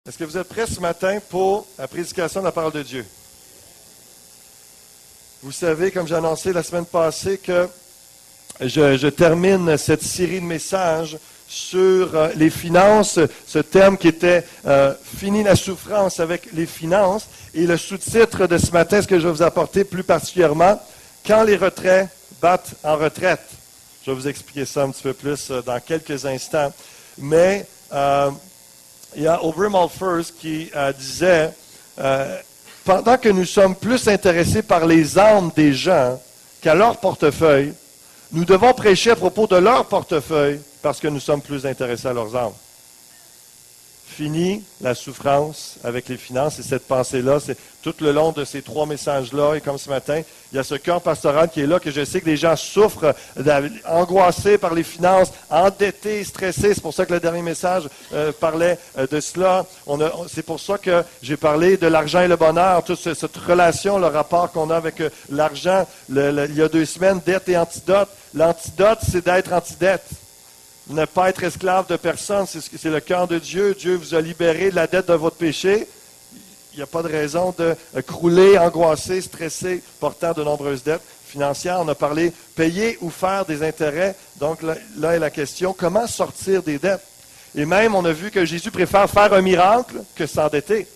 Est-ce que vous êtes prêts ce matin pour la prédication de la parole de Dieu? Vous savez, comme j'ai annoncé la semaine passée, que je termine cette série de messages sur les finances, ce thème qui était Fini la souffrance avec les finances. Et le sous-titre de ce matin, ce que je vais vous apporter plus particulièrement, Quand les retraits battent en retraite. Je vais vous expliquer ça un petit peu plus dans quelques instants. Mais il y a Aubrey Malphurs qui disait, pendant que nous sommes plus intéressés par les âmes des gens qu'à leur portefeuille, nous devons prêcher à propos de leur portefeuille parce que nous sommes plus intéressés à leurs âmes. Fini la souffrance avec les finances. Et cette pensée-là, c'est tout le long de ces trois messages-là. Et comme ce matin, il y a ce cœur pastoral qui est là, que je sais que les gens souffrent, angoissés par les finances, endettés, stressés. C'est pour ça que le dernier message parlait de cela. C'est pour ça que j'ai parlé de l'argent et le bonheur, toute cette relation, le rapport qu'on a avec l'argent. Il y a 2 semaines, dette et antidote. L'antidote, c'est d'être anti-dette. Ne pas être esclave de personne, c'est le cœur de Dieu. Dieu vous a libéré de la dette de votre péché. Il n'y a pas de raison de crouler, angoissé, stressé, portant de nombreuses dettes financières. On a parlé payer ou faire des intérêts. Donc là est la question, comment sortir des dettes? Et même, on a vu que Jésus préfère faire un miracle que s'endetter.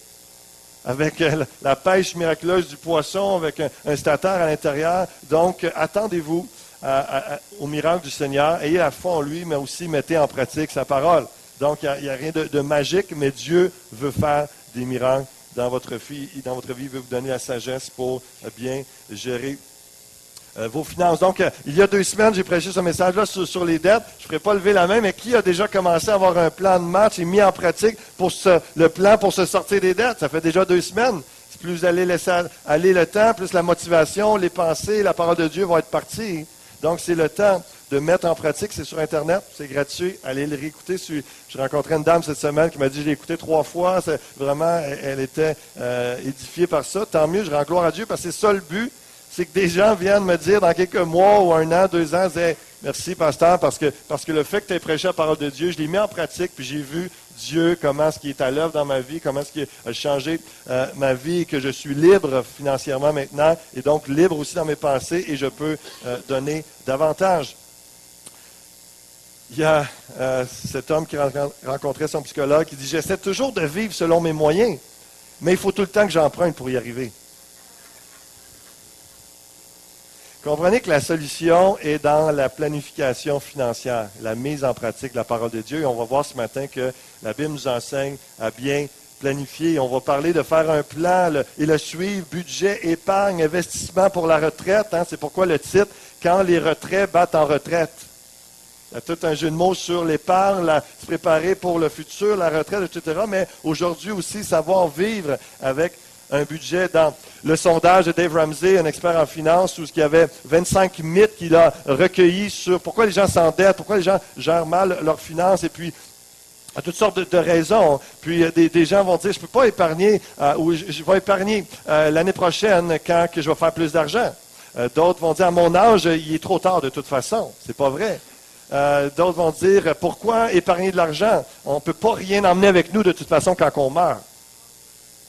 Avec la pêche miraculeuse du poisson, avec un statère à l'intérieur. Donc, attendez-vous au miracle du Seigneur. Ayez la foi en lui, mais aussi mettez en pratique sa parole. Donc, il n'y a rien de magique, mais Dieu veut faire des miracles dans votre vie. Il veut vous donner la sagesse pour bien gérer vos finances. Donc, il y a 2 semaines, j'ai prêché ce message-là sur les dettes. Je ne ferai pas lever la main, mais qui a déjà commencé à avoir un plan de match et mis en pratique le plan pour se sortir des dettes? Ça fait déjà 2 semaines. Plus vous allez laisser aller le temps, plus la motivation, les pensées, la parole de Dieu vont être parties. Donc, c'est le temps de mettre en pratique. C'est sur Internet, c'est gratuit. Allez le réécouter. J'ai rencontré une dame cette semaine qui m'a dit, je l'ai écouté 3 fois. Vraiment, elle était édifiée par ça. Tant mieux, je rends gloire à Dieu parce que c'est ça le but. C'est que des gens viennent me dire dans quelques mois ou 1 an, 2 ans, merci, pasteur, parce que le fait que tu aies prêché la parole de Dieu, je l'ai mis en pratique, puis j'ai vu Dieu, comment est-ce qu'il est à l'œuvre dans ma vie, comment est-ce qu'il a changé ma vie, et que je suis libre financièrement maintenant, et donc libre aussi dans mes pensées, et je peux donner davantage. Il y a cet homme qui rencontrait son psychologue qui dit, j'essaie toujours de vivre selon mes moyens, mais il faut tout le temps que j'emprunte pour y arriver. Comprenez que la solution est dans la planification financière, la mise en pratique de la parole de Dieu. Et on va voir ce matin que la Bible nous enseigne à bien planifier. On va parler de faire un plan et le suivre, budget, épargne, investissement pour la retraite. C'est pourquoi le titre, Quand les retraits battent en retraite. Il y a tout un jeu de mots sur l'épargne, se préparer pour le futur, la retraite, etc. Mais aujourd'hui aussi, savoir vivre avec un budget. Dans le sondage de Dave Ramsey, un expert en finance, où il y avait 25 mythes qu'il a recueillis sur pourquoi les gens s'endettent, pourquoi les gens gèrent mal leurs finances, et puis à toutes sortes de raisons. Puis des gens vont dire, je ne peux pas épargner, ou je vais épargner l'année prochaine quand que je vais faire plus d'argent. D'autres vont dire, à mon âge, il est trop tard de toute façon. C'est pas vrai. D'autres vont dire, pourquoi épargner de l'argent? On ne peut pas rien emmener avec nous de toute façon quand on meurt.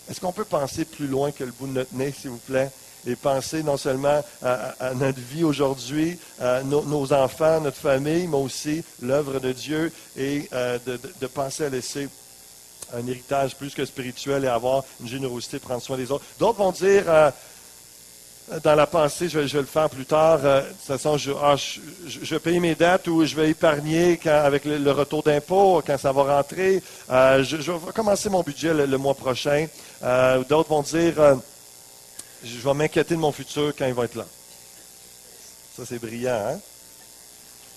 Est-ce qu'on peut penser plus loin que le bout de notre nez, s'il vous plaît, et penser non seulement à notre vie aujourd'hui, nos enfants, notre famille, mais aussi l'œuvre de Dieu, et de penser à laisser un héritage plus que spirituel et avoir une générosité, prendre soin des autres. D'autres vont dire, dans la pensée, je vais le faire plus tard, de toute façon, je vais payer mes dettes ou je vais épargner avec le retour d'impôt, quand ça va rentrer. Je vais commencer mon budget le mois prochain. D'autres vont dire, je vais m'inquiéter de mon futur quand il va être là. Ça, c'est brillant, hein?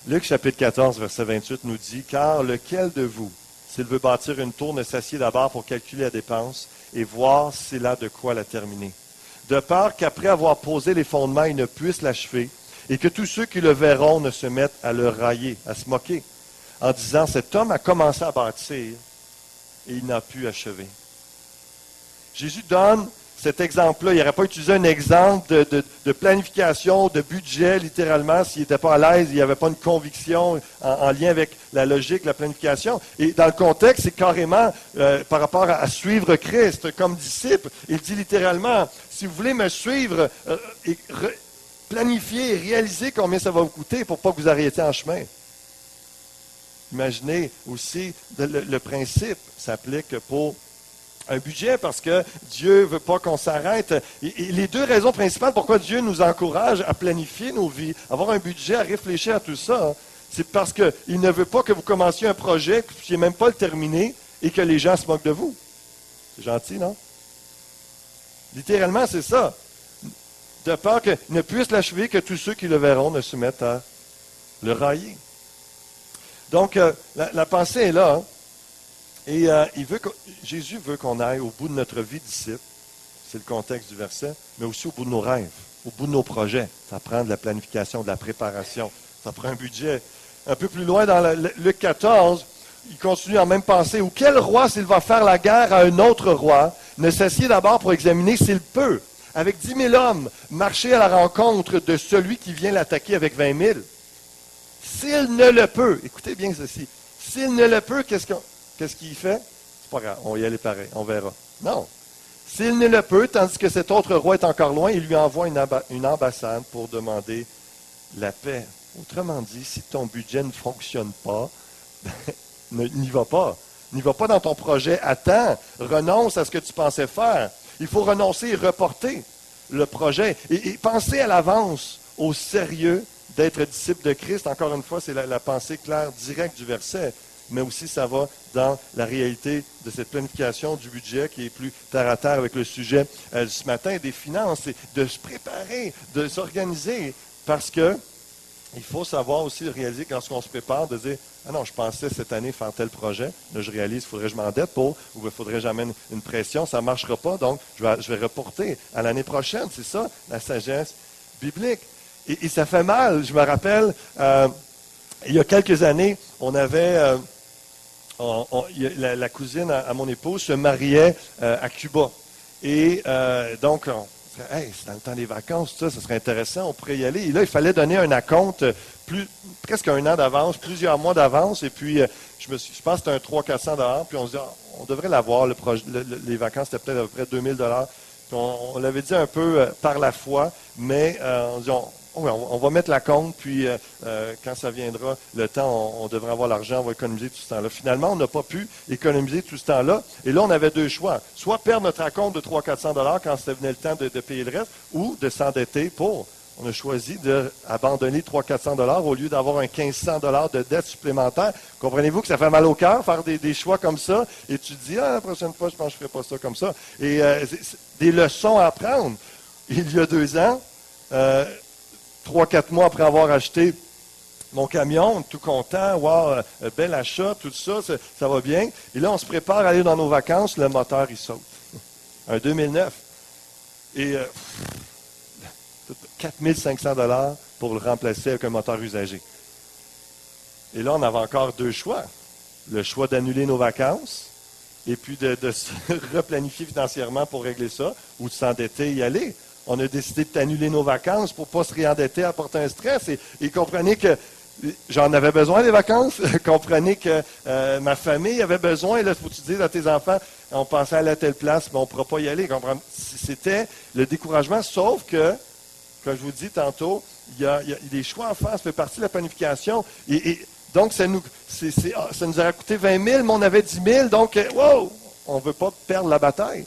Luc chapitre 14, verset 28 nous dit, « Car lequel de vous, s'il veut bâtir une tour, ne s'assied d'abord pour calculer la dépense et voir s'il a de quoi la terminer. De peur qu'après avoir posé les fondements, il ne puisse l'achever, et que tous ceux qui le verront ne se mettent à le railler, à se moquer, en disant, cet homme a commencé à bâtir, et il n'a pu achever. » Jésus donne cet exemple-là. Il n'aurait pas utilisé un exemple de planification, de budget, littéralement, s'il n'était pas à l'aise, il n'y avait pas une conviction en lien avec la logique, la planification. Et dans le contexte, c'est carrément par rapport à suivre Christ comme disciple. Il dit littéralement, si vous voulez me suivre, planifiez et réalisez combien ça va vous coûter pour pas que vous arrêtiez en chemin. Imaginez aussi, le principe s'applique pour un budget parce que Dieu ne veut pas qu'on s'arrête. Et les deux raisons principales pourquoi Dieu nous encourage à planifier nos vies, avoir un budget, à réfléchir à tout ça, c'est parce qu'il ne veut pas que vous commenciez un projet, que vous ne puissiez même pas le terminer et que les gens se moquent de vous. C'est gentil, non? Littéralement, c'est ça. De peur qu'il ne puisse l'achever que tous ceux qui le verront ne se mettent à le railler. Donc, la pensée est là. Hein? Et Jésus veut qu'on aille au bout de notre vie disciple. C'est le contexte du verset. Mais aussi au bout de nos rêves, au bout de nos projets. Ça prend de la planification, de la préparation. Ça prend un budget. Un peu plus loin, dans Luc 14, il continue en même pensée. Ou quel roi, s'il va faire la guerre à un autre roi, ne s'assied d'abord pour examiner s'il peut, avec 10 000 hommes, marcher à la rencontre de celui qui vient l'attaquer avec 20 000? S'il ne le peut, écoutez bien ceci, s'il ne le peut, qu'est-ce qu'il fait? C'est pas grave, on va y aller pareil, on verra. Non. S'il ne le peut, tandis que cet autre roi est encore loin, il lui envoie une ambassade pour demander la paix. Autrement dit, si ton budget ne fonctionne pas, n'y va pas. N'y va pas dans ton projet. Attends, renonce à ce que tu pensais faire. Il faut renoncer et reporter le projet. Et penser à l'avance au sérieux d'être disciple de Christ. Encore une fois, c'est la pensée claire, directe du verset. Mais aussi, ça va dans la réalité de cette planification du budget qui est plus terre à terre avec le sujet ce matin des finances. C'est de se préparer, de s'organiser. Parce que il faut savoir aussi réaliser quand on se prépare, de dire « Ah non, je pensais cette année faire tel projet. Là, je réalise, il faudrait que je m'endette pour, ou il faudrait que j'amène une pression, ça ne marchera pas, donc je vais reporter à l'année prochaine. » C'est ça, la sagesse biblique. Et ça fait mal. Je me rappelle, il y a quelques années, on avait... la cousine à mon épouse se mariait à Cuba. Et donc, hey, c'est dans le temps des vacances, ça serait intéressant, on pourrait y aller. Et là, il fallait donner un acompte presque un an d'avance, plusieurs mois d'avance. Et puis, je pense que c'était un 300-400 $. Puis on se dit, on devrait l'avoir, les vacances, c'était peut-être à peu près 2000 $. Puis on l'avait dit un peu par la foi, mais on dit, on va mettre la compte, puis quand ça viendra, le temps, on devrait avoir l'argent, on va économiser tout ce temps-là. Finalement, on n'a pas pu économiser tout ce temps-là. Et là, on avait deux choix. Soit perdre notre acompte de 300-400 $ quand ça venait le temps de payer le reste, ou de s'endetter pour. On a choisi d'abandonner 300-400 $ au lieu d'avoir un 1500 $ de dette supplémentaire. Comprenez-vous que ça fait mal au cœur, faire des choix comme ça, et tu te dis, la prochaine fois, je pense que je ne ferai pas ça comme ça. Et c'est des leçons à apprendre. Il y a 2 ans, 3-4 mois après avoir acheté mon camion, tout content, wow, bel achat, tout ça, ça va bien. Et là, on se prépare à aller dans nos vacances, le moteur, il saute. Un 2009. Et 4 500 $ pour le remplacer avec un moteur usagé. Et là, on avait encore 2 choix. Le choix d'annuler nos vacances et puis de se replanifier financièrement pour régler ça, ou de s'endetter et y aller. On a décidé d'annuler nos vacances pour ne pas se réendetter, apporter un stress. Et comprenez que j'en avais besoin des vacances. Comprenez que ma famille avait besoin. Là, il faut que tu dises à tes enfants, on pensait aller à telle place, mais on ne pourra pas y aller. C'était le découragement, sauf que, comme je vous dis tantôt, il y a des choix à faire. Ça fait partie de la planification. Et donc, ça nous aurait coûté 20 000, mais on avait 10 000. Donc, wow, on ne veut pas perdre la bataille.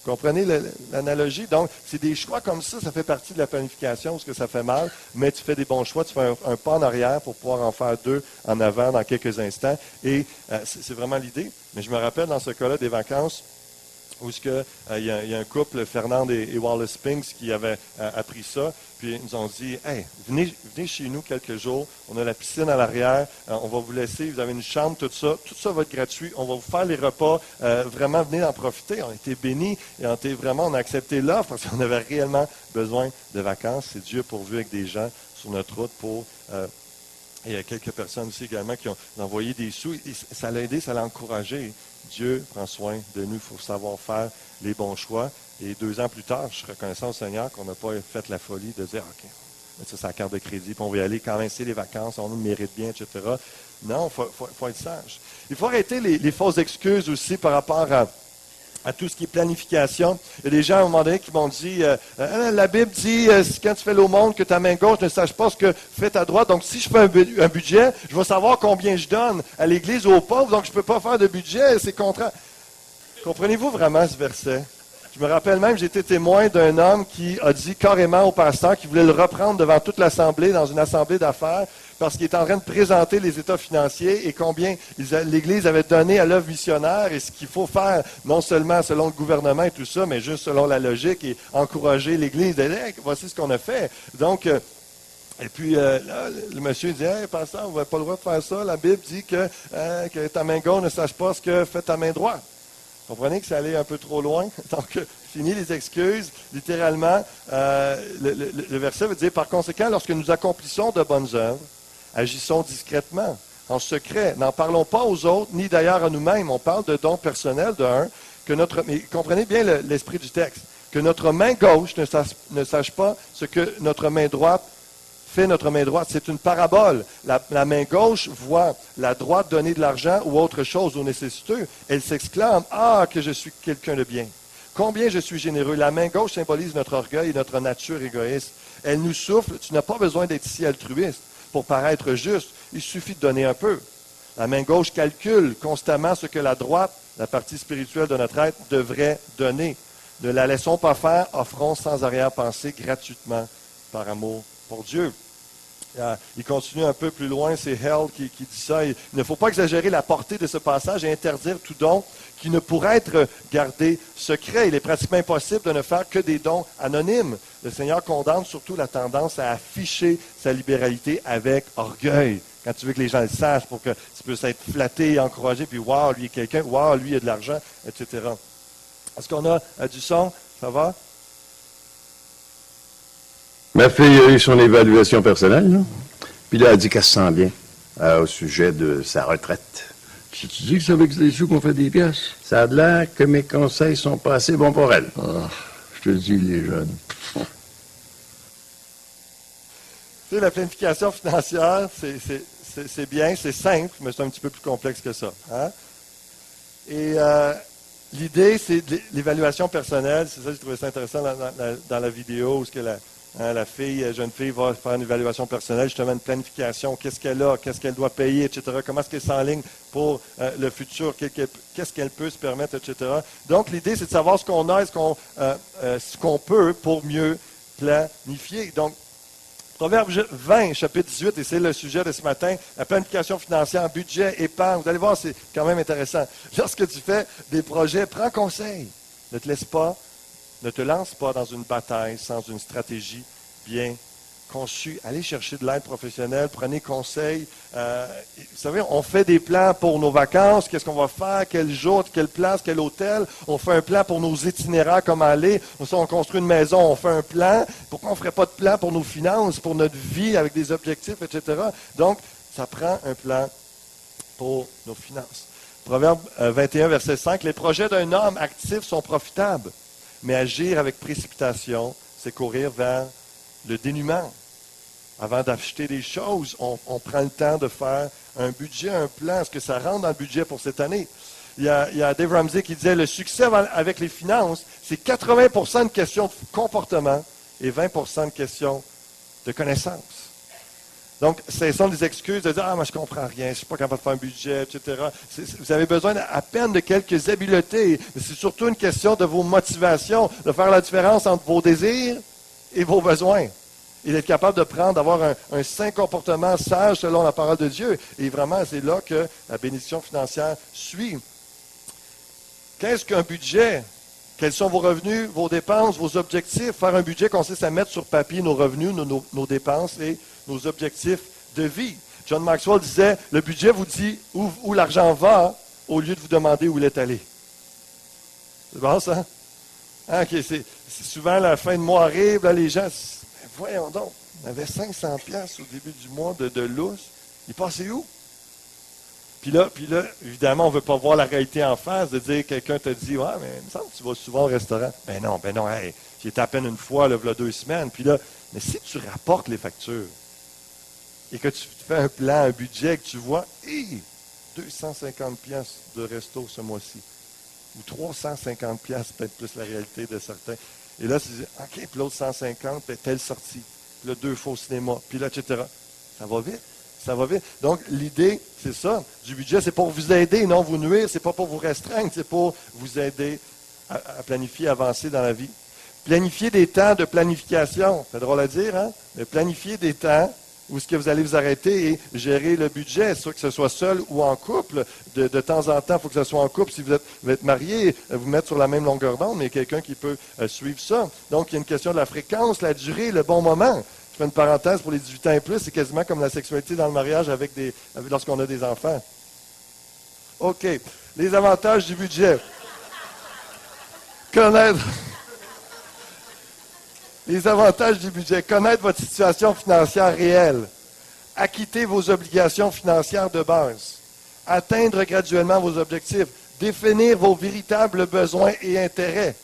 Vous comprenez l'analogie? Donc, c'est des choix comme ça fait partie de la planification, parce que ça fait mal, mais tu fais des bons choix, tu fais un pas en arrière pour pouvoir en faire 2 en avant dans quelques instants. Et c'est vraiment l'idée. Mais je me rappelle dans ce cas-là des vacances, où il y a un couple, Fernand et Wallace Pinks, qui avaient appris ça. Puis ils nous ont dit, hey, venez chez nous quelques jours. On a la piscine à l'arrière. On va vous laisser. Vous avez une chambre, tout ça. Tout ça va être gratuit. On va vous faire les repas. Vraiment, venez en profiter. On a été bénis et on a accepté l'offre parce qu'on avait réellement besoin de vacances. C'est Dieu pourvu avec des gens sur notre route pour... et il y a quelques personnes aussi également qui ont envoyé des sous. Et ça l'a aidé, ça l'a encouragé. Dieu prend soin de nous, il faut savoir faire les bons choix. Et 2 ans plus tard, je suis reconnaissant au Seigneur qu'on n'a pas fait la folie de dire, OK, ça c'est la carte de crédit, puis on va y aller quand même, c'est les vacances, on nous mérite bien, etc. Non, il faut être sage. Il faut arrêter les fausses excuses aussi par rapport à tout ce qui est planification. Il y a des gens à un moment donné qui m'ont dit, la Bible dit, quand tu fais l'aumône, que ta main gauche ne sache pas ce que fait ta droite. Donc, si je fais un budget, je vais savoir combien je donne à l'Église ou aux pauvres, donc je ne peux pas faire de budget, c'est contraire. Comprenez-vous vraiment ce verset? Je me rappelle même, j'ai été témoin d'un homme qui a dit carrément au pasteur qu'il voulait le reprendre devant toute l'assemblée, dans une assemblée d'affaires, parce qu'il était en train de présenter les états financiers et combien l'Église avait donné à l'œuvre missionnaire et ce qu'il faut faire, non seulement selon le gouvernement et tout ça, mais juste selon la logique et encourager l'Église. Hey, voici ce qu'on a fait. Donc, et puis là, le monsieur dit, hey, pasteur, vous n'avez pas le droit de faire ça. La Bible dit que ta main gauche ne sache pas ce que fait ta main droite. Vous comprenez que ça allait un peu trop loin? Donc, fini les excuses. Littéralement, le verset veut dire, par conséquent, lorsque nous accomplissons de bonnes œuvres, agissons discrètement, en secret. N'en parlons pas aux autres, ni d'ailleurs à nous-mêmes. On parle de dons personnels, mais comprenez bien l'esprit du texte. Que notre main gauche ne sache pas ce que notre main droite fait notre main droite. C'est une parabole. La main gauche voit la droite donner de l'argent ou autre chose aux nécessiteux. Elle s'exclame, « Ah, que je suis quelqu'un de bien! Combien je suis généreux! » La main gauche symbolise notre orgueil et notre nature égoïste. Elle nous souffle, tu n'as pas besoin d'être si altruiste pour paraître juste. Il suffit de donner un peu. La main gauche calcule constamment ce que la droite, la partie spirituelle de notre être, devrait donner. Ne la laissons pas faire, offrons sans arrière-pensée gratuitement par amour pour Dieu. Il continue un peu plus loin, c'est Held qui dit ça. Il ne faut pas exagérer la portée de ce passage et interdire tout don qui ne pourrait être gardé secret. Il est pratiquement impossible de ne faire que des dons anonymes. Le Seigneur condamne surtout la tendance à afficher sa libéralité avec orgueil. Quand tu veux que les gens le sachent, pour que tu puisses être flatté, encouragé, puis « Wow, lui est quelqu'un, wow, lui il a de l'argent », etc. Est-ce qu'on a du son? Ça va? Ma fille a eu son évaluation personnelle, là. Puis là, elle a dit qu'elle se sent bien au sujet de sa retraite. Si tu dis que c'est avec les sous qu'on fait des pièces. Ça a l'air que mes conseils sont pas assez bons pour elle. Ah, je te dis, les jeunes. Tu sais, la planification financière, c'est bien, c'est simple, mais c'est un petit peu plus complexe que ça. Hein? Et l'idée, c'est l'évaluation personnelle. C'est ça, j'ai trouvé ça intéressant dans la vidéo où la jeune fille va faire une évaluation personnelle, justement une planification, qu'est-ce qu'elle a, qu'est-ce qu'elle doit payer, etc., comment est-ce qu'elle s'enligne pour le futur, qu'est-ce qu'elle peut se permettre, etc. Donc, l'idée, c'est de savoir ce qu'on a et ce qu'on peut pour mieux planifier. Donc, Proverbe 20, chapitre 18, et c'est le sujet de ce matin, la planification financière, budget, épargne. Vous allez voir, c'est quand même intéressant. Lorsque tu fais des projets, prends conseil. Ne te lance pas dans une bataille sans une stratégie bien conçue. Allez chercher de l'aide professionnelle, prenez conseil. Vous savez, on fait des plans pour nos vacances, qu'est-ce qu'on va faire, quel jour, quelle place, quel hôtel. On fait un plan pour nos itinéraires, comment aller. On construit une maison, on fait un plan. Pourquoi on ne ferait pas de plan pour nos finances, pour notre vie, avec des objectifs, etc. Donc, ça prend un plan pour nos finances. Proverbe 21, verset 5, « Les projets d'un homme actif sont profitables. Mais agir avec précipitation, c'est courir vers le dénuement. Avant d'acheter des choses, on prend le temps de faire un budget, un plan. Est-ce que ça rentre dans le budget pour cette année? Il y a Dave Ramsey qui disait, le succès avec les finances, c'est 80% de questions de comportement et 20% de questions de connaissance. Donc, ce sont des excuses de dire « Ah, moi, je ne comprends rien, je ne suis pas capable de faire un budget, etc. » Vous avez besoin à peine de quelques habiletés. Mais c'est surtout une question de vos motivations, de faire la différence entre vos désirs et vos besoins. Et d'être capable d'avoir un sain comportement sage selon la parole de Dieu. Et vraiment, c'est là que la bénédiction financière suit. Qu'est-ce qu'un budget? Quels sont vos revenus, vos dépenses, vos objectifs? Faire un budget consiste à mettre sur papier nos revenus, nos dépenses et nos objectifs de vie. John Maxwell disait, le budget vous dit où l'argent va au lieu de vous demander où il est allé. C'est bon ça? Hein, okay, c'est souvent la fin de mois arrive, là, les gens, voyons donc, on avait 500$ au début du mois de lousse. Il passait où? Puis là, évidemment, on ne veut pas voir la réalité en face, de dire, quelqu'un te dit, ouais, mais il me semble que tu vas souvent au restaurant. Ben non, hey, j'y étais à peine une fois, là, il y a 2 semaines. Puis là, mais si tu rapportes les factures, et que tu fais un plan, un budget, que tu vois, 250 pièces de resto ce mois-ci, ou 350 pièces, peut-être plus la réalité de certains. Et là, tu dis, OK, puis l'autre 150, ben, telle sortie. Puis là, 2 fois au cinéma, puis là, etc. Ça va vite. Ça va vite. Donc, l'idée, c'est ça, du budget, c'est pour vous aider, non vous nuire, c'est pas pour vous restreindre, c'est pour vous aider à planifier, à avancer dans la vie. Planifier des temps de planification, c'est drôle à dire, hein? Mais planifier des temps où est-ce que vous allez vous arrêter et gérer le budget, soit que ce soit seul ou en couple. De temps en temps, il faut que ce soit en couple. Si vous êtes marié, vous mettre sur la même longueur d'onde, mais quelqu'un qui peut suivre ça. Donc, il y a une question de la fréquence, la durée, le bon moment. Je fais une parenthèse pour les 18 ans et plus, c'est quasiment comme la sexualité dans le mariage lorsqu'on a des enfants. OK. Les avantages du budget. Les avantages du budget. Connaître votre situation financière réelle. Acquitter vos obligations financières de base. Atteindre graduellement vos objectifs. Définir vos véritables besoins et intérêts.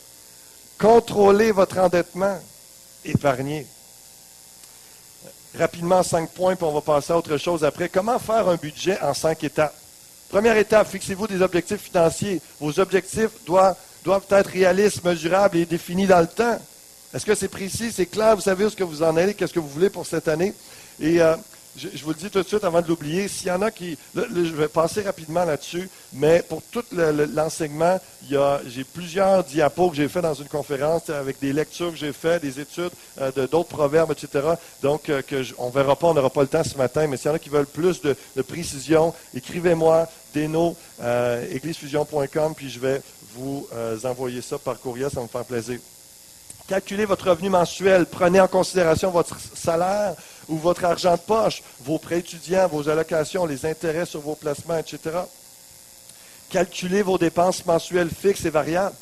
Contrôler votre endettement. Épargner. Rapidement, 5 points, puis on va passer à autre chose après. Comment faire un budget en 5 étapes? Première étape, fixez-vous des objectifs financiers. Vos objectifs doivent être réalistes, mesurables et définis dans le temps. Est-ce que c'est précis, c'est clair, vous savez où est-ce que vous en allez, qu'est-ce que vous voulez pour cette année? Et je vous le dis tout de suite avant de l'oublier, s'il y en a qui... je vais passer rapidement là-dessus, mais pour tout l'enseignement, j'ai plusieurs diapos que j'ai fait dans une conférence avec des lectures que j'ai fait, des études d'autres proverbes, etc. Donc, on ne verra pas, on n'aura pas le temps ce matin, mais s'il y en a qui veulent plus de précision, écrivez-moi, deno@églisefusion.com, puis je vais vous envoyer ça par courriel, ça va me faire plaisir. Calculez votre revenu mensuel. Prenez en considération votre salaire ou votre argent de poche, vos prêts étudiants, vos allocations, les intérêts sur vos placements, etc. Calculez vos dépenses mensuelles fixes et variables.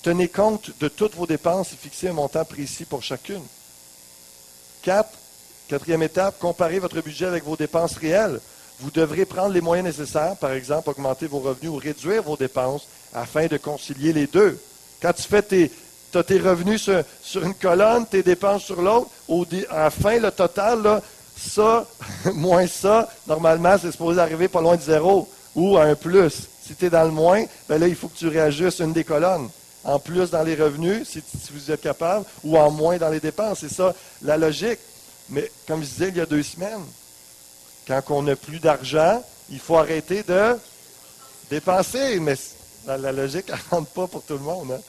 Tenez compte de toutes vos dépenses et fixez un montant précis pour chacune. 4e étape, comparez votre budget avec vos dépenses réelles. Vous devrez prendre les moyens nécessaires, par exemple, augmenter vos revenus ou réduire vos dépenses afin de concilier les deux. Quand tu fais tu as tes revenus sur une colonne, tes dépenses sur l'autre. À la fin, le total, là, ça, moins ça, normalement, c'est supposé arriver pas loin de 0 ou à un plus. Si tu es dans le moins, ben là, il faut que tu réajustes une des colonnes. En plus dans les revenus, si vous êtes capable, ou en moins dans les dépenses. C'est ça, la logique. Mais comme je disais il y a 2 semaines, quand on n'a plus d'argent, il faut arrêter de dépenser. Mais la logique, elle ne rentre pas pour tout le monde. Hein?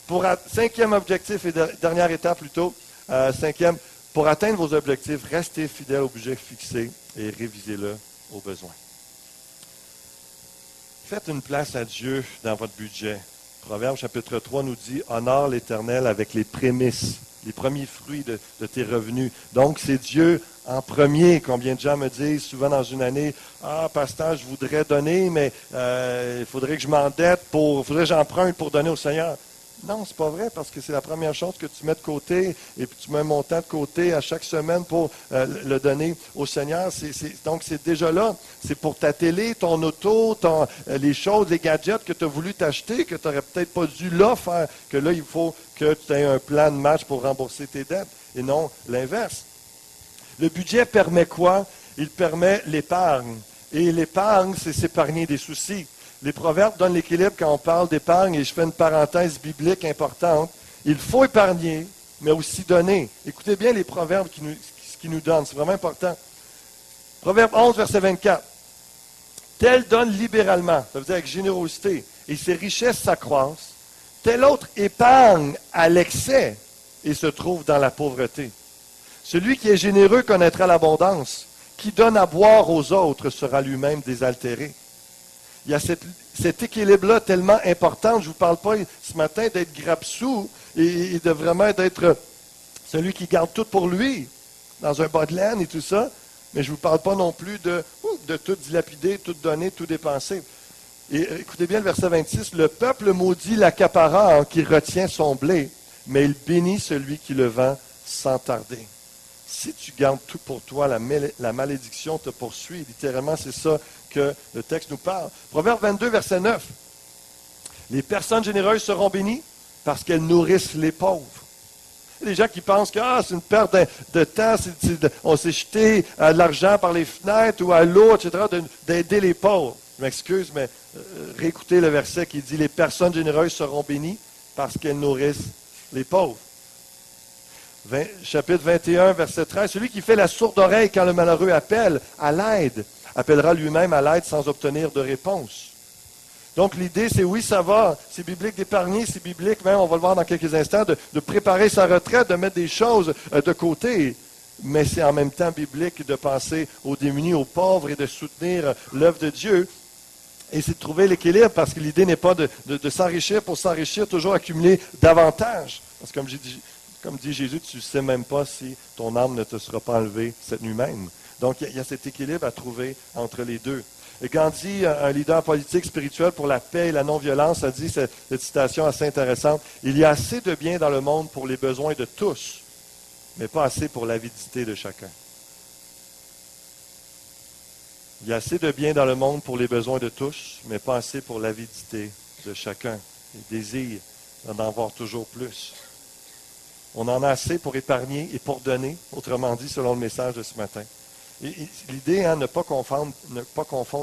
5e objectif et dernière étape plutôt, 5e, pour atteindre vos objectifs, restez fidèle au budget fixé et révisez-le au besoin. Faites une place à Dieu dans votre budget. Proverbe chapitre 3 nous dit « Honore l'Éternel avec les prémices, les premiers fruits de tes revenus. » Donc, c'est Dieu en premier. Combien de gens me disent souvent dans une année « Ah, pasteur, je voudrais donner, mais il faudrait que je m'endette, il faudrait que j'emprunte pour donner au Seigneur. » Non, c'est pas vrai, parce que c'est la première chose que tu mets de côté, et puis tu mets un montant de côté à chaque semaine pour le donner au Seigneur. Donc, c'est déjà là. C'est pour ta télé, ton auto, les choses, les gadgets que tu as voulu t'acheter, que tu n'aurais peut-être pas dû là faire, que là, il faut que tu aies un plan de match pour rembourser tes dettes, et non l'inverse. Le budget permet quoi? Il permet l'épargne. Et l'épargne, c'est s'épargner des soucis. Les proverbes donnent l'équilibre quand on parle d'épargne, et je fais une parenthèse biblique importante. Il faut épargner, mais aussi donner. Écoutez bien les proverbes qui nous donnent, c'est vraiment important. Proverbe 11, verset 24. Tel donne libéralement, ça veut dire avec générosité, et ses richesses s'accroissent. Tel autre épargne à l'excès et se trouve dans la pauvreté. Celui qui est généreux connaîtra l'abondance. Qui donne à boire aux autres sera lui-même désaltéré. Il y a cet équilibre-là tellement important. Je ne vous parle pas ce matin d'être grabsou et de vraiment d'être celui qui garde tout pour lui, dans un bas de laine et tout ça. Mais je ne vous parle pas non plus de tout dilapider, tout donner, tout dépenser. Et écoutez bien le verset 26. Le peuple maudit l'accaparant qui retient son blé, mais il bénit celui qui le vend sans tarder. Si tu gardes tout pour toi, la malédiction te poursuit. Littéralement, c'est ça que le texte nous parle. Proverbe 22, verset 9. Les personnes généreuses seront bénies parce qu'elles nourrissent les pauvres. Il y a des gens qui pensent que c'est une perte de temps, on s'est jeté de l'argent par les fenêtres ou à l'eau, etc., d'aider les pauvres. Je m'excuse, mais réécoutez le verset qui dit « Les personnes généreuses seront bénies parce qu'elles nourrissent les pauvres. » Chapitre 21, verset 13. « Celui qui fait la sourde oreille quand le malheureux appelle à l'aide, appellera lui-même à l'aide sans obtenir de réponse. » Donc, l'idée, c'est oui, ça va, c'est biblique d'épargner, c'est biblique, même, on va le voir dans quelques instants, de préparer sa retraite, de mettre des choses de côté. Mais c'est en même temps biblique de penser aux démunis, aux pauvres et de soutenir l'œuvre de Dieu. Et c'est de trouver l'équilibre, parce que l'idée n'est pas de s'enrichir pour s'enrichir, toujours accumuler davantage. Parce que comme dit Jésus, tu ne sais même pas si ton âme ne te sera pas enlevée cette nuit même. Donc, il y a cet équilibre à trouver entre les deux. Et Gandhi, un leader politique spirituel pour la paix et la non-violence, a dit cette citation assez intéressante. « Il y a assez de bien dans le monde pour les besoins de tous, mais pas assez pour l'avidité de chacun. » Il y a assez de bien dans le monde pour les besoins de tous, mais pas assez pour l'avidité de chacun. Le désir d'en avoir toujours plus. On en a assez pour épargner et pour donner, autrement dit, selon le message de ce matin. Et l'idée, ne pas confondre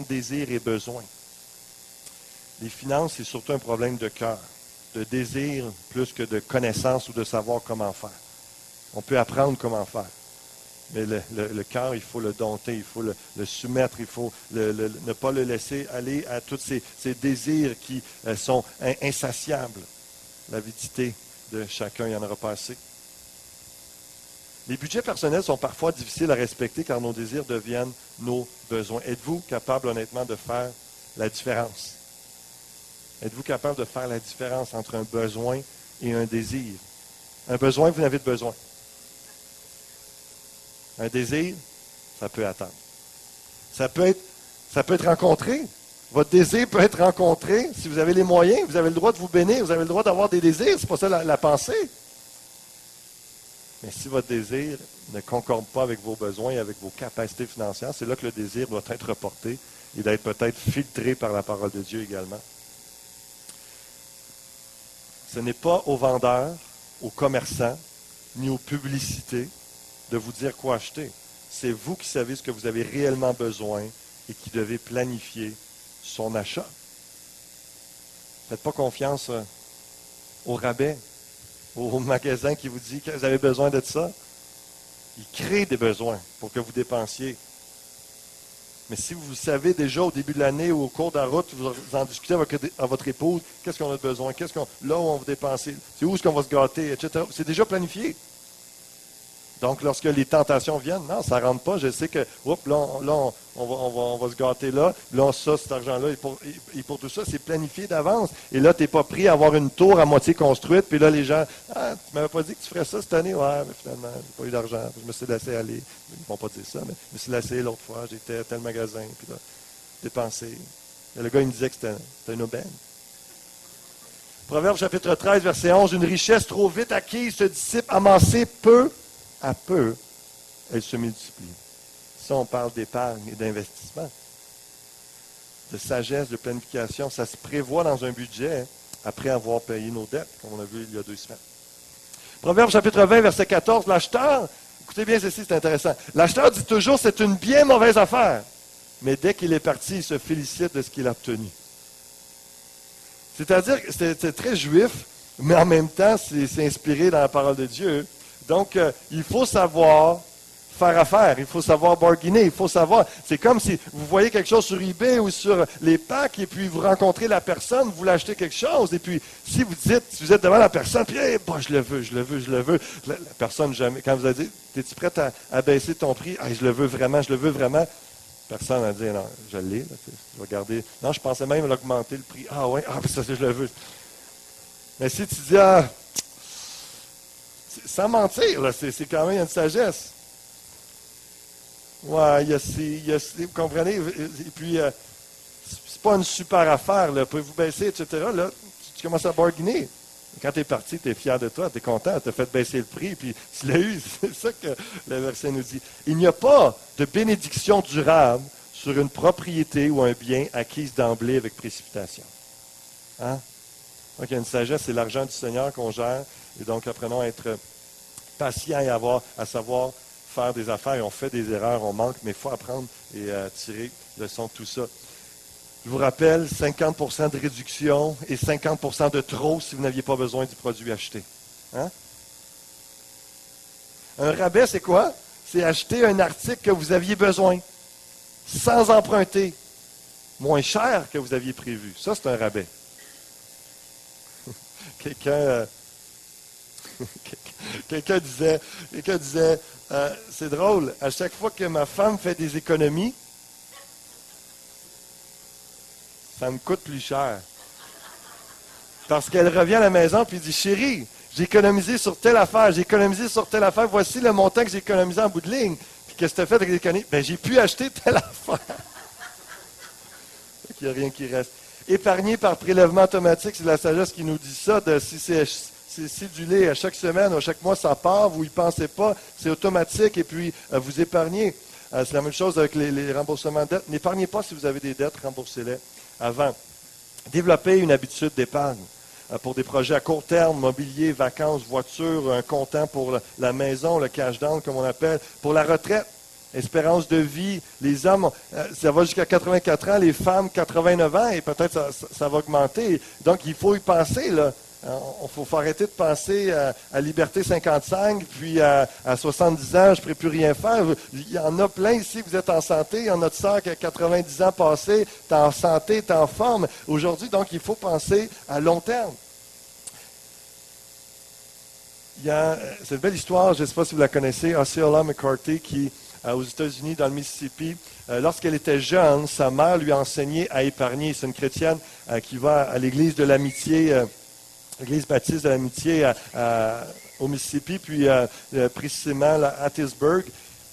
désir et besoin. Les finances, c'est surtout un problème de cœur, de désir plus que de connaissance ou de savoir comment faire. On peut apprendre comment faire. Mais le cœur, il faut le dompter, il faut le soumettre, il faut ne pas le laisser aller à tous ces désirs qui sont insatiables. L'avidité de chacun, il y en aura pas assez. Les budgets personnels sont parfois difficiles à respecter car nos désirs deviennent nos besoins. Êtes-vous capable honnêtement de faire la différence? Êtes-vous capable de faire la différence entre un besoin et un désir? Un besoin, vous n'avez de besoin. Un désir, ça peut attendre. Ça peut être rencontré. Votre désir peut être rencontré. Si vous avez les moyens, vous avez le droit de vous bénir, vous avez le droit d'avoir des désirs. C'est pas ça la pensée. Mais si votre désir ne concorde pas avec vos besoins et avec vos capacités financières, c'est là que le désir doit être reporté et d'être peut-être filtré par la parole de Dieu également. Ce n'est pas aux vendeurs, aux commerçants, ni aux publicités de vous dire quoi acheter. C'est vous qui savez ce que vous avez réellement besoin et qui devez planifier son achat. Faites pas confiance au rabais, au magasin qui vous dit que vous avez besoin de ça. Il crée des besoins pour que vous dépensiez. Mais si vous savez déjà au début de l'année ou au cours de la route, vous en discutez avec votre épouse, qu'est-ce qu'on a besoin, là où on va dépenser, c'est où est-ce qu'on va se gâter, etc. C'est déjà planifié. Donc, lorsque les tentations viennent, non, ça ne rentre pas. Je sais que, on va se gâter là. Là, cet argent-là, et pour tout ça, c'est planifié d'avance. Et là, tu n'es pas pris à avoir une tour à moitié construite. Puis là, les gens, tu ne m'avais pas dit que tu ferais ça cette année? Ouais, mais finalement, je n'ai pas eu d'argent. Je me suis laissé aller. Ils ne vont pas dire ça, mais je me suis laissé l'autre fois. J'étais à tel magasin. Puis là, dépensé. Et le gars, il me disait que c'était une aubaine. Proverbe chapitre 13, verset 11. Une richesse trop vite acquise se dissipe, amassée peu à peu, elle se multiplie. Ça, on parle d'épargne et d'investissement, de sagesse, de planification. Ça se prévoit dans un budget après avoir payé nos dettes, comme on a vu il y a 2 semaines. Proverbe chapitre 20, verset 14. L'acheteur, écoutez bien ceci, c'est intéressant. L'acheteur dit toujours, c'est une bien mauvaise affaire. Mais dès qu'il est parti, il se félicite de ce qu'il a obtenu. C'est-à-dire que c'est très juif, mais en même temps, c'est inspiré dans la parole de Dieu. Donc, il faut savoir faire affaire, il faut savoir bargainer, il faut savoir. C'est comme si vous voyez quelque chose sur eBay ou sur les packs et puis vous rencontrez la personne, vous voulez acheter quelque chose et puis si vous êtes devant la personne, puis hey, je le veux. La personne jamais, quand vous avez dit, es-tu prête à baisser ton prix? Hey, je le veux vraiment. Personne n'a dit, non, je l'ai, là, je vais garder. Non, je pensais même l'augmenter le prix. Ah ouais, ça, je le veux. Mais si tu dis, sans mentir, là, c'est quand même une sagesse. Ouais, vous comprenez? Et puis, c'est pas une super affaire, là. Pouvez-vous baisser, etc. Là, tu commences à bargainer. Quand tu es parti, tu es fier de toi, tu es content, tu as fait baisser le prix, puis tu l'as eu. C'est ça que le verset nous dit. Il n'y a pas de bénédiction durable sur une propriété ou un bien acquise d'emblée avec précipitation. Hein? Donc, il y a une sagesse, c'est l'argent du Seigneur qu'on gère. Et donc, apprenons à être patients et à savoir faire des affaires. Et on fait des erreurs, on manque, mais il faut apprendre et tirer leçon de tout ça. Je vous rappelle, 50% de réduction et 50% de trop si vous n'aviez pas besoin du produit acheté. Hein? Un rabais, c'est quoi? C'est acheter un article que vous aviez besoin, sans emprunter, moins cher que vous aviez prévu. Ça, c'est un rabais. Quelqu'un disait, c'est drôle, à chaque fois que ma femme fait des économies, ça me coûte plus cher. Parce qu'elle revient à la maison et dit, chérie, j'ai économisé sur telle affaire, voici le montant que j'ai économisé en bout de ligne. Puis qu'est-ce que tu as fait avec les économies? Ben, j'ai pu acheter telle affaire. Il n'y a rien qui reste. Épargner par prélèvement automatique, c'est la sagesse qui nous dit ça, si c'est cédulé à chaque semaine ou à chaque mois, ça part, vous n'y pensez pas, c'est automatique et puis vous épargnez. C'est la même chose avec les remboursements de dettes. N'épargnez pas si vous avez des dettes, remboursez-les avant. Développer une habitude d'épargne pour des projets à court terme, mobilier, vacances, voiture, un comptant pour la maison, le cash down comme on appelle, pour la retraite, espérance de vie. Les hommes, ça va jusqu'à 84 ans, les femmes 89 ans et peut-être ça va augmenter. Donc il faut y penser là. Il faut arrêter de penser à Liberté 55, puis à 70 ans, je ne pourrai plus rien faire. Il y en a plein ici, vous êtes en santé. Il y en a de sœurs qui a 90 ans passés, tu es en santé, tu es en forme. Aujourd'hui, donc, il faut penser à long terme. C'est une belle histoire, je ne sais pas si vous la connaissez, Osceola McCarthy, qui, aux États-Unis, dans le Mississippi, lorsqu'elle était jeune, sa mère lui a enseigné à épargner. C'est une chrétienne qui va à l'église de l'amitié, l'église baptiste de l'amitié au Mississippi, puis précisément à Hattiesburg.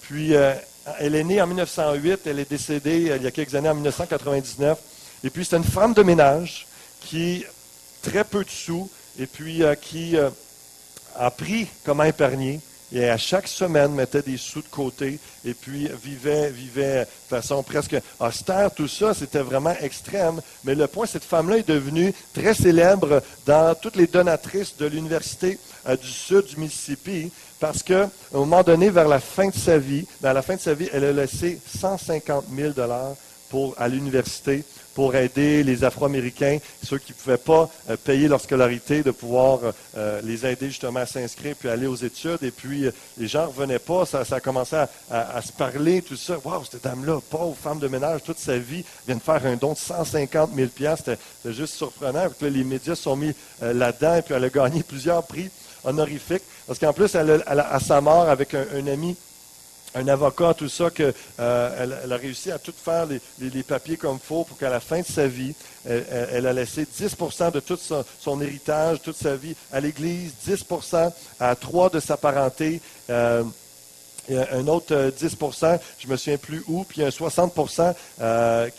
Puis elle est née en 1908, elle est décédée il y a quelques années en 1999. Et puis c'est une femme de ménage qui très peu de sous et puis qui a appris comment épargner. Et à chaque semaine, mettait des sous de côté et puis vivait de façon presque austère. Tout ça, c'était vraiment extrême. Mais le point, cette femme-là est devenue très célèbre dans toutes les donatrices de l'Université du Sud du Mississippi parce qu'à un moment donné, vers la fin de sa vie, elle a laissé 150 000 $ à l'université pour aider les Afro-Américains, ceux qui ne pouvaient pas payer leur scolarité, de pouvoir les aider justement à s'inscrire puis aller aux études. Et puis, les gens ne revenaient pas, ça a commencé à se parler, tout ça. Waouh, cette dame-là, pauvre femme de ménage, toute sa vie, vient de faire un don de 150 000 $. C'était juste surprenant. Puis là, les médias se sont mis là-dedans et puis elle a gagné plusieurs prix honorifiques. Parce qu'en plus, elle a, à sa mort, avec un ami, un avocat, tout ça, qu'elle a réussi à tout faire les papiers comme il faut pour qu'à la fin de sa vie, elle a laissé 10% de tout son héritage, toute sa vie à l'Église, 10% à 3 de sa parenté, et un autre 10%, je ne me souviens plus où, puis un 60%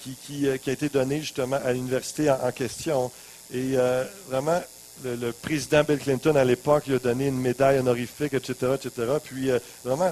qui a été donné justement à l'université en question. Et vraiment, le président Bill Clinton à l'époque lui a donné une médaille honorifique, etc., etc. Puis vraiment,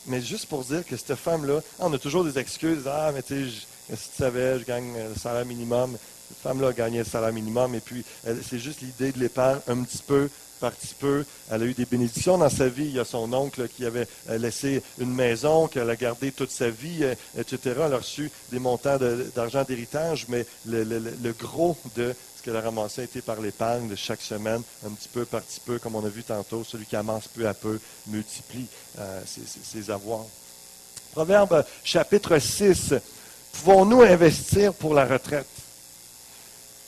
mais juste pour dire que cette femme-là, on a toujours des excuses. Ah, mais tu sais, si tu savais, je gagne le salaire minimum. Cette femme-là a gagné le salaire minimum. Et puis, c'est juste l'idée de l'épargne, un petit peu, par petit peu. Elle a eu des bénédictions dans sa vie. Il y a son oncle qui avait laissé une maison, qu'elle a gardée toute sa vie, etc. Elle a reçu des montants d'argent d'héritage, mais le gros de ce qu'elle a ramassé a été par l'épargne de chaque semaine, un petit peu par petit peu, comme on a vu tantôt. Celui qui amasse peu à peu multiplie ses avoirs. Proverbe chapitre 6. Pouvons-nous investir pour la retraite?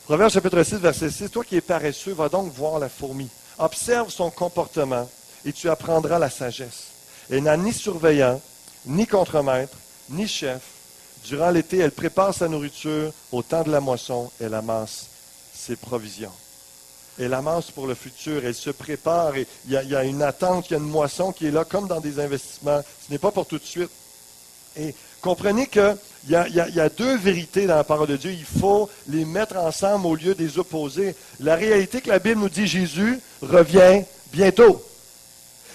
Proverbe chapitre 6, verset 6. Toi qui es paresseux, va donc voir la fourmi. Observe son comportement et tu apprendras la sagesse. Elle n'a ni surveillant, ni contremaître, ni chef. Durant l'été, elle prépare sa nourriture. Au temps de la moisson, elle amasse ses provisions. Elle amasse pour le futur, elle se prépare et il y a une attente, il y a une moisson qui est là comme dans des investissements. Ce n'est pas pour tout de suite. Et comprenez qu'il y a deux vérités dans la parole de Dieu. Il faut les mettre ensemble au lieu des opposer. La réalité que la Bible nous dit, Jésus revient bientôt.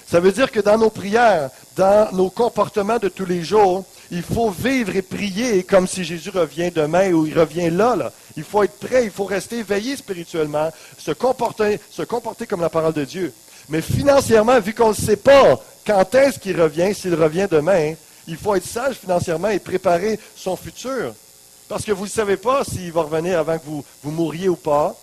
Ça veut dire que dans nos prières, dans nos comportements de tous les jours, il faut vivre et prier comme si Jésus revient demain ou il revient là. Il faut être prêt, il faut rester éveillé spirituellement, se comporter comme la parole de Dieu. Mais financièrement, vu qu'on ne sait pas quand est-ce qu'il revient, s'il revient demain, il faut être sage financièrement et préparer son futur. Parce que vous ne savez pas s'il va revenir avant que vous mouriez ou pas.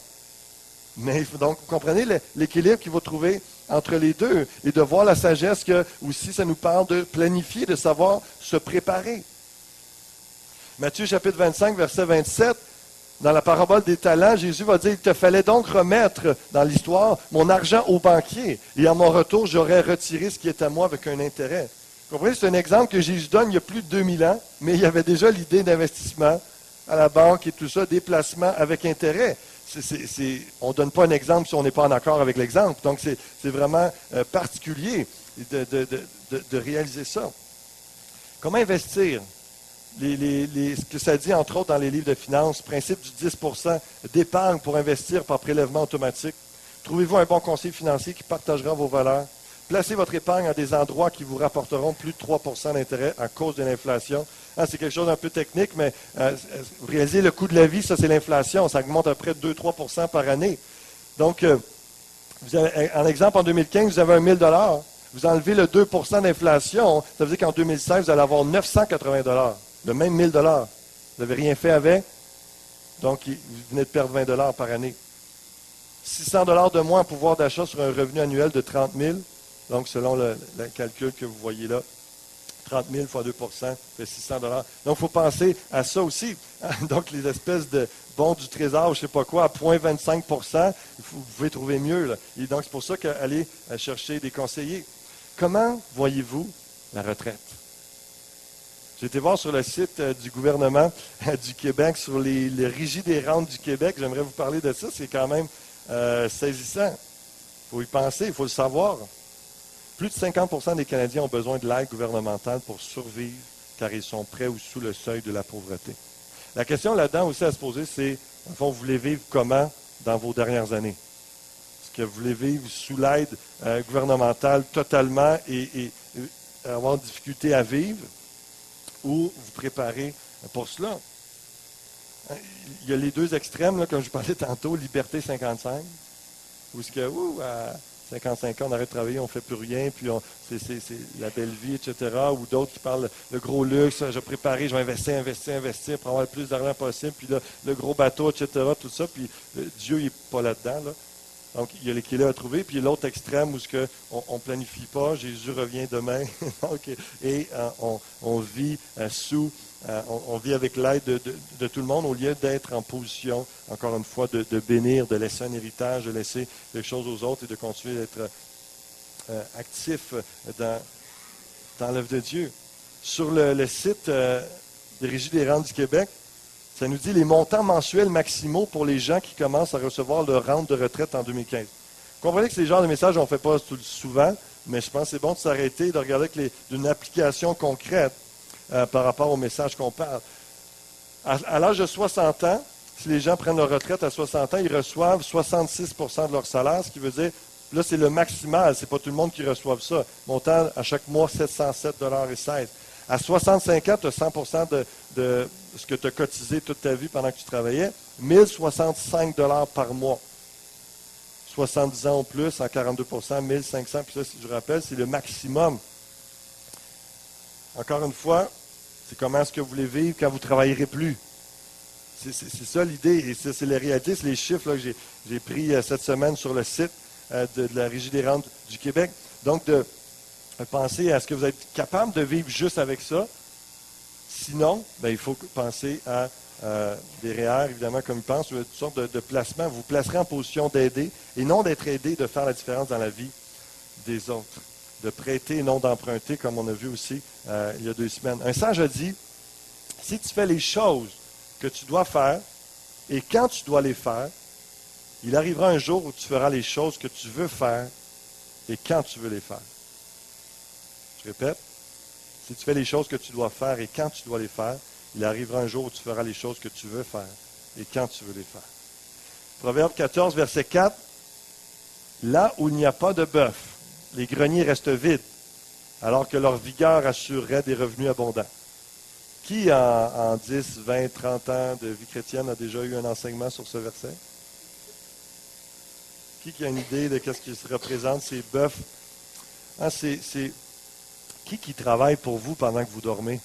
Mais donc, vous comprenez l'équilibre qu'il faut trouver entre les deux et de voir la sagesse que aussi ça nous parle de planifier, de savoir se préparer. Matthieu chapitre 25, verset 27, dans la parabole des talents, Jésus va dire, il te fallait donc remettre dans l'histoire mon argent au banquier et à mon retour, j'aurais retiré ce qui est à moi avec un intérêt. Vous comprenez, c'est un exemple que Jésus donne il y a plus de 2000 ans, mais il y avait déjà l'idée d'investissement à la banque et tout ça, des placements avec intérêt. On ne donne pas un exemple si on n'est pas en accord avec l'exemple. Donc, c'est vraiment particulier de réaliser ça. Comment investir? Ce que ça dit, entre autres, dans les livres de finances, principe du 10% d'épargne pour investir par prélèvement automatique. Trouvez-vous un bon conseiller financier qui partagera vos valeurs. Placez votre épargne à des endroits qui vous rapporteront plus de 3% d'intérêt à cause de l'inflation. C'est quelque chose d'un peu technique, mais vous réalisez le coût de la vie, ça c'est l'inflation. Ça augmente à près de 2-3% par année. Donc, en exemple, en 2015, vous avez un 1000 $. Vous enlevez le 2% d'inflation, ça veut dire qu'en 2016, vous allez avoir 980 $. Le même 1000 $. Vous n'avez rien fait avec, donc vous venez de perdre 20 $ par année. 600 $ de moins en pouvoir d'achat sur un revenu annuel de 30 000. Donc, selon le calcul que vous voyez là, 30 000 fois 2 fait 600 $. Donc, il faut penser à ça aussi. Donc, les espèces de bons du trésor, je ne sais pas quoi, à 0,25 %, vous pouvez trouver mieux. Là. Et donc, c'est pour ça qu'aller chercher des conseillers. Comment voyez-vous la retraite? J'ai été voir sur le site du gouvernement du Québec, sur les régies des rentes du Québec. J'aimerais vous parler de ça. C'est quand même saisissant. Il faut y penser, il faut le savoir. Plus de 50 % des Canadiens ont besoin de l'aide gouvernementale pour survivre, car ils sont près ou sous le seuil de la pauvreté. La question là-dedans aussi à se poser, c'est, en fond, vous voulez vivre comment dans vos dernières années? Est-ce que vous voulez vivre sous l'aide gouvernementale totalement et avoir difficulté à vivre, ou vous préparez pour cela? Il y a les deux extrêmes, là, comme je parlais tantôt, liberté 55, où est-ce que, à 55 ans, on arrête de travailler, on ne fait plus rien, puis c'est la belle vie, etc. Ou d'autres qui parlent le gros luxe, je vais préparer, je vais investir pour avoir le plus d'argent possible, puis là, le gros bateau, etc., tout ça, puis Dieu n'est pas là-dedans. Là. Donc, il y a l'équilibre à trouver. Puis l'autre extrême où on ne planifie pas, Jésus revient demain, donc, et on vit on vit avec l'aide de tout le monde au lieu d'être en position, encore une fois, de bénir, de laisser un héritage, de laisser des choses aux autres et de continuer d'être actif dans l'œuvre de Dieu. Sur le site des Régies des rentes du Québec, ça nous dit les montants mensuels maximaux pour les gens qui commencent à recevoir leur rente de retraite en 2015. Vous comprenez que c'est le genre de messages qu'on ne fait pas souvent, mais je pense que c'est bon de s'arrêter, de regarder d'une application concrète par rapport au message qu'on parle. À l'âge de 60 ans, si les gens prennent leur retraite à 60 ans, ils reçoivent 66 % de leur salaire, ce qui veut dire, là c'est le maximal, c'est pas tout le monde qui reçoive ça. Montant à chaque mois 707,16 $. À 65 ans, tu as 100 % de ce que tu as cotisé toute ta vie pendant que tu travaillais, 1065 $ par mois. 70 ans ou plus, en 42 %, 1500, puis ça, si je rappelle, c'est le maximum. Encore une fois, c'est comment est-ce que vous voulez vivre quand vous ne travaillerez plus. C'est ça l'idée, et ça, c'est la réalité, c'est les chiffres là, que j'ai pris cette semaine sur le site de la Régie des rentes du Québec. Donc, de penser à ce que vous êtes capable de vivre juste avec ça. Sinon, il faut penser à des REER, évidemment, comme ils pensent, ou toutes sortes de placements. Vous vous placerez en position d'aider, et non d'être aidé, de faire la différence dans la vie des autres. De prêter et non d'emprunter, comme on a vu aussi il y a 2 semaines. Un sage a dit, si tu fais les choses que tu dois faire, et quand tu dois les faire, il arrivera un jour où tu feras les choses que tu veux faire, et quand tu veux les faire. Je répète, si tu fais les choses que tu dois faire, et quand tu dois les faire, il arrivera un jour où tu feras les choses que tu veux faire, et quand tu veux les faire. Proverbe 14, verset 4, là où il n'y a pas de bœuf, les greniers restent vides, alors que leur vigueur assurerait des revenus abondants. Qui, en 10, 20, 30 ans de vie chrétienne, a déjà eu un enseignement sur ce verset? Qui a une idée de ce qui se représente, ces bœufs? Hein, qui travaille pour vous pendant que vous dormez?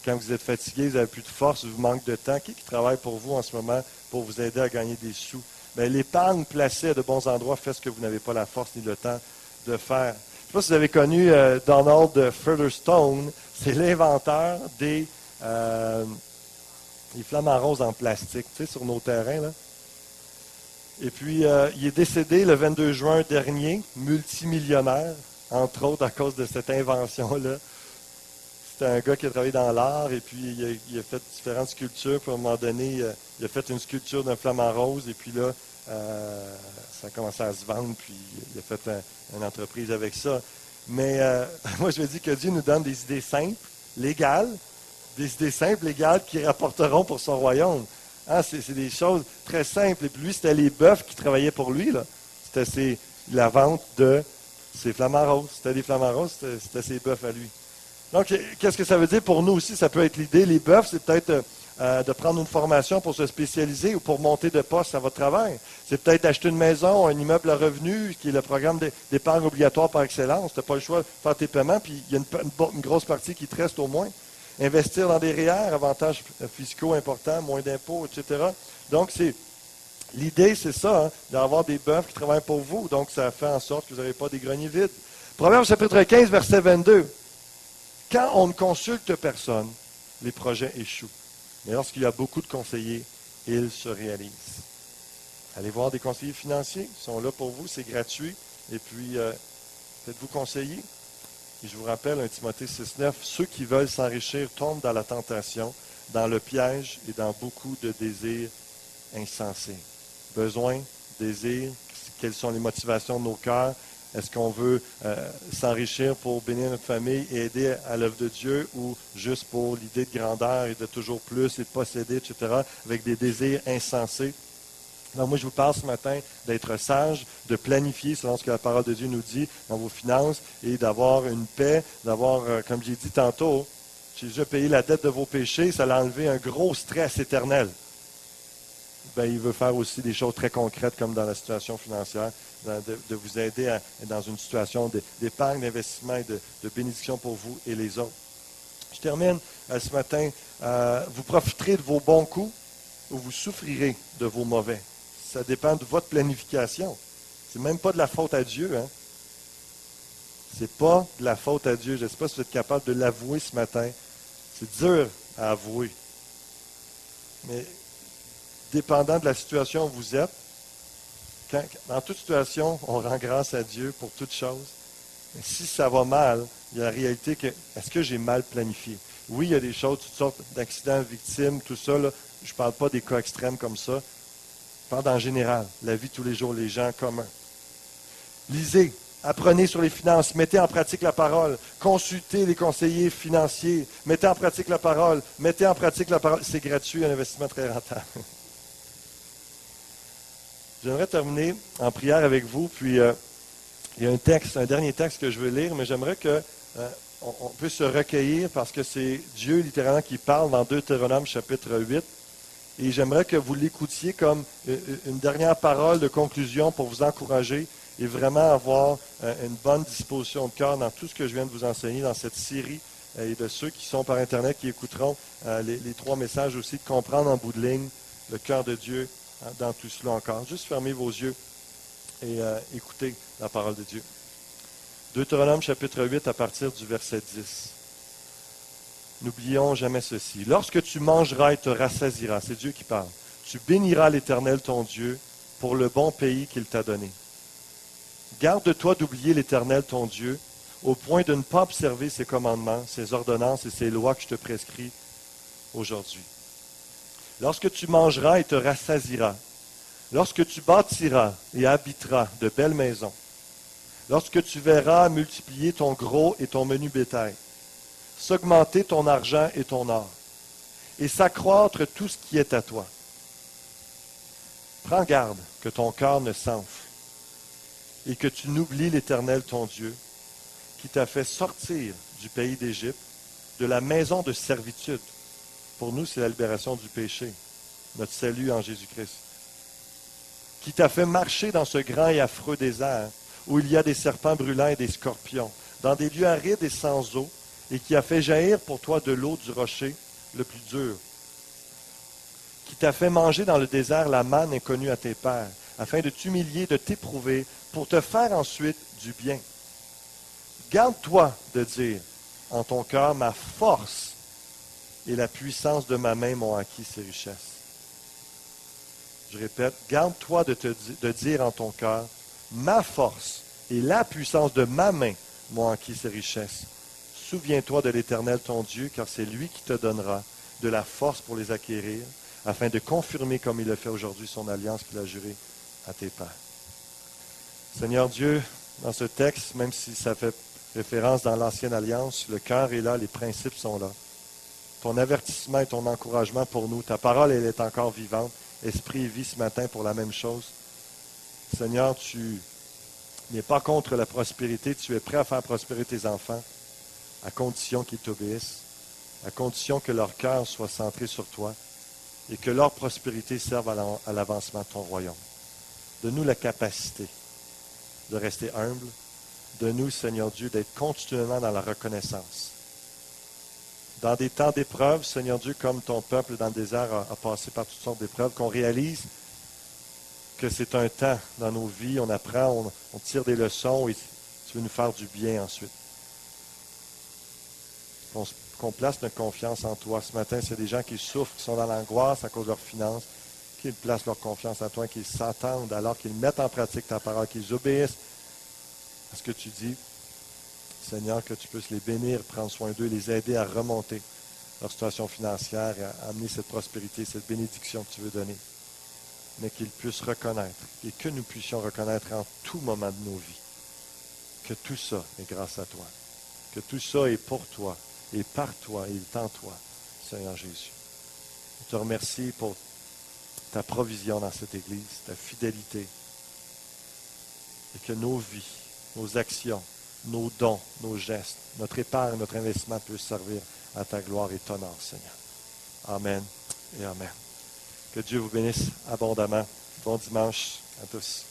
Quand vous êtes fatigué, vous n'avez plus de force, vous manque de temps, qui travaille pour vous en ce moment pour vous aider à gagner des sous? Bien, l'épargne placée à de bons endroits fait ce que vous n'avez pas la force ni le temps de faire. Je ne sais pas si vous avez connu Donald Featherstone, c'est l'inventeur des flamants roses en plastique, tu sais, sur nos terrains, là. Et puis, il est décédé le 22 juin dernier, multimillionnaire, entre autres à cause de cette invention-là. C'était un gars qui a travaillé dans l'art et puis il a fait différentes sculptures. Puis à un moment donné, il a fait une sculpture d'un flamant rose et puis là, ça a commencé à se vendre. Puis il a fait une entreprise avec ça. Mais moi, je me dis que Dieu nous donne des idées simples, légales, qui rapporteront pour son royaume. Hein, c'est des choses très simples. Et puis lui, c'était les bœufs qui travaillaient pour lui, là. C'était la vente de ses flamants roses. C'était des flamants roses, c'était ses bœufs à lui. Donc, qu'est-ce que ça veut dire pour nous aussi? Ça peut être l'idée. Les bœufs, c'est peut-être de prendre une formation pour se spécialiser ou pour monter de poste à votre travail. C'est peut-être acheter une maison, un immeuble à revenu, qui est le programme d'épargne obligatoire par excellence. Tu n'as pas le choix de faire tes paiements, puis il y a une grosse partie qui te reste au moins. Investir dans des REER, avantages fiscaux importants, moins d'impôts, etc. Donc, l'idée, c'est ça, hein, d'avoir des bœufs qui travaillent pour vous. Donc, ça fait en sorte que vous n'avez pas des greniers vides. Proverbe chapitre 15, verset 22. Quand on ne consulte personne, les projets échouent. Mais lorsqu'il y a beaucoup de conseillers, ils se réalisent. Allez voir des conseillers financiers, ils sont là pour vous, c'est gratuit. Et puis, faites-vous conseiller. Et je vous rappelle, 1 Timothée 6,9, ceux qui veulent s'enrichir tombent dans la tentation, dans le piège et dans beaucoup de désirs insensés. Besoin, désir, quelles sont les motivations de nos cœurs? Est-ce qu'on veut s'enrichir pour bénir notre famille et aider à l'œuvre de Dieu ou juste pour l'idée de grandeur et de toujours plus et de posséder, etc., avec des désirs insensés? Donc, moi, je vous parle ce matin d'être sage, de planifier selon ce que la parole de Dieu nous dit dans vos finances et d'avoir une paix, d'avoir, comme j'ai dit tantôt, j'ai déjà payé la dette de vos péchés, ça l'a enlevé un gros stress éternel. Ben, il veut faire aussi des choses très concrètes comme dans la situation financière, de vous aider dans une situation d'épargne, d'investissement et de bénédiction pour vous et les autres. Je termine ce matin. Vous profiterez de vos bons coups ou vous souffrirez de vos mauvais. Ça dépend de votre planification. C'est même pas de la faute à Dieu, hein? C'est pas de la faute à Dieu. Je ne sais pas si vous êtes capable de l'avouer ce matin. C'est dur à avouer. Mais dépendant de la situation où vous êtes, dans toute situation, on rend grâce à Dieu pour toutes choses. Mais si ça va mal, il y a la réalité que, est-ce que j'ai mal planifié? Oui, il y a des choses, toutes sortes d'accidents, victimes, tout ça. Là, je ne parle pas des cas extrêmes comme ça. Je parle en général, la vie de tous les jours, les gens communs. Lisez, apprenez sur les finances, mettez en pratique la parole, consultez les conseillers financiers, mettez en pratique la parole, C'est gratuit, un investissement très rentable. J'aimerais terminer en prière avec vous, puis il y a un dernier texte que je veux lire, mais j'aimerais qu'on puisse se recueillir parce que c'est Dieu littéralement qui parle dans Deutéronome chapitre 8. Et j'aimerais que vous l'écoutiez comme une dernière parole de conclusion pour vous encourager et vraiment avoir une bonne disposition de cœur dans tout ce que je viens de vous enseigner dans cette série et de ceux qui sont par Internet qui écouteront les 3 messages aussi, de comprendre en bout de ligne le cœur de Dieu dans tout cela encore. Juste fermez vos yeux et écoutez la parole de Dieu. Deutéronome chapitre 8 à partir du verset 10. N'oublions jamais ceci. Lorsque tu mangeras et te rassasieras, c'est Dieu qui parle, tu béniras l'Éternel ton Dieu pour le bon pays qu'il t'a donné. Garde-toi d'oublier l'Éternel ton Dieu au point de ne pas observer ses commandements, ses ordonnances et ses lois que je te prescris aujourd'hui. Lorsque tu mangeras et te rassasieras, lorsque tu bâtiras et habiteras de belles maisons, lorsque tu verras multiplier ton gros et ton menu bétail, s'augmenter ton argent et ton or, et s'accroître tout ce qui est à toi. Prends garde que ton cœur ne s'enfle et que tu n'oublies l'Éternel ton Dieu, qui t'a fait sortir du pays d'Égypte, de la maison de servitude. Pour nous, c'est la libération du péché, notre salut en Jésus-Christ. Qui t'a fait marcher dans ce grand et affreux désert, où il y a des serpents brûlants et des scorpions, dans des lieux arides et sans eau, et qui a fait jaillir pour toi de l'eau du rocher le plus dur. Qui t'a fait manger dans le désert la manne inconnue à tes pères, afin de t'humilier, de t'éprouver, pour te faire ensuite du bien. Garde-toi de dire en ton cœur, ma force et la puissance de ma main m'ont acquis ces richesses. Je répète, garde-toi de dire en ton cœur, ma force et la puissance de ma main m'ont acquis ces richesses. Souviens-toi de l'Éternel ton Dieu, car c'est lui qui te donnera de la force pour les acquérir, afin de confirmer comme il le fait aujourd'hui son alliance qu'il a jurée à tes pères. Seigneur Dieu, dans ce texte, même si ça fait référence dans l'Ancienne Alliance, le cœur est là, les principes sont là. Ton avertissement et ton encouragement pour nous, ta parole, elle est encore vivante. Esprit et vie ce matin pour la même chose. Seigneur, tu n'es pas contre la prospérité, tu es prêt à faire prospérer tes enfants, à condition qu'ils t'obéissent, à condition que leur cœur soit centré sur toi et que leur prospérité serve à l'avancement de ton royaume. Donne-nous la capacité de rester humble. Donne-nous, Seigneur Dieu, d'être continuellement dans la reconnaissance. Dans des temps d'épreuve, Seigneur Dieu, comme ton peuple dans le désert a passé par toutes sortes d'épreuves, qu'on réalise que c'est un temps dans nos vies, on apprend, on tire des leçons et tu veux nous faire du bien ensuite. Qu'on place notre confiance en toi. Ce matin, c'est des gens qui souffrent, qui sont dans l'angoisse à cause de leurs finances, qu'ils placent leur confiance en toi, qu'ils s'attendent alors qu'ils mettent en pratique ta parole, qu'ils obéissent à ce que tu dis. Seigneur, que tu puisses les bénir, prendre soin d'eux, les aider à remonter leur situation financière et à amener cette prospérité, cette bénédiction que tu veux donner. Mais qu'ils puissent reconnaître et que nous puissions reconnaître en tout moment de nos vies que tout ça est grâce à toi, que tout ça est pour toi et par toi et en toi, Seigneur Jésus. Je te remercie pour ta provision dans cette Église, ta fidélité et que nos vies, nos actions, nos dons, nos gestes, notre épargne, notre investissement puissent servir à ta gloire et ton honneur, Seigneur. Amen et Amen. Que Dieu vous bénisse abondamment. Bon dimanche à tous.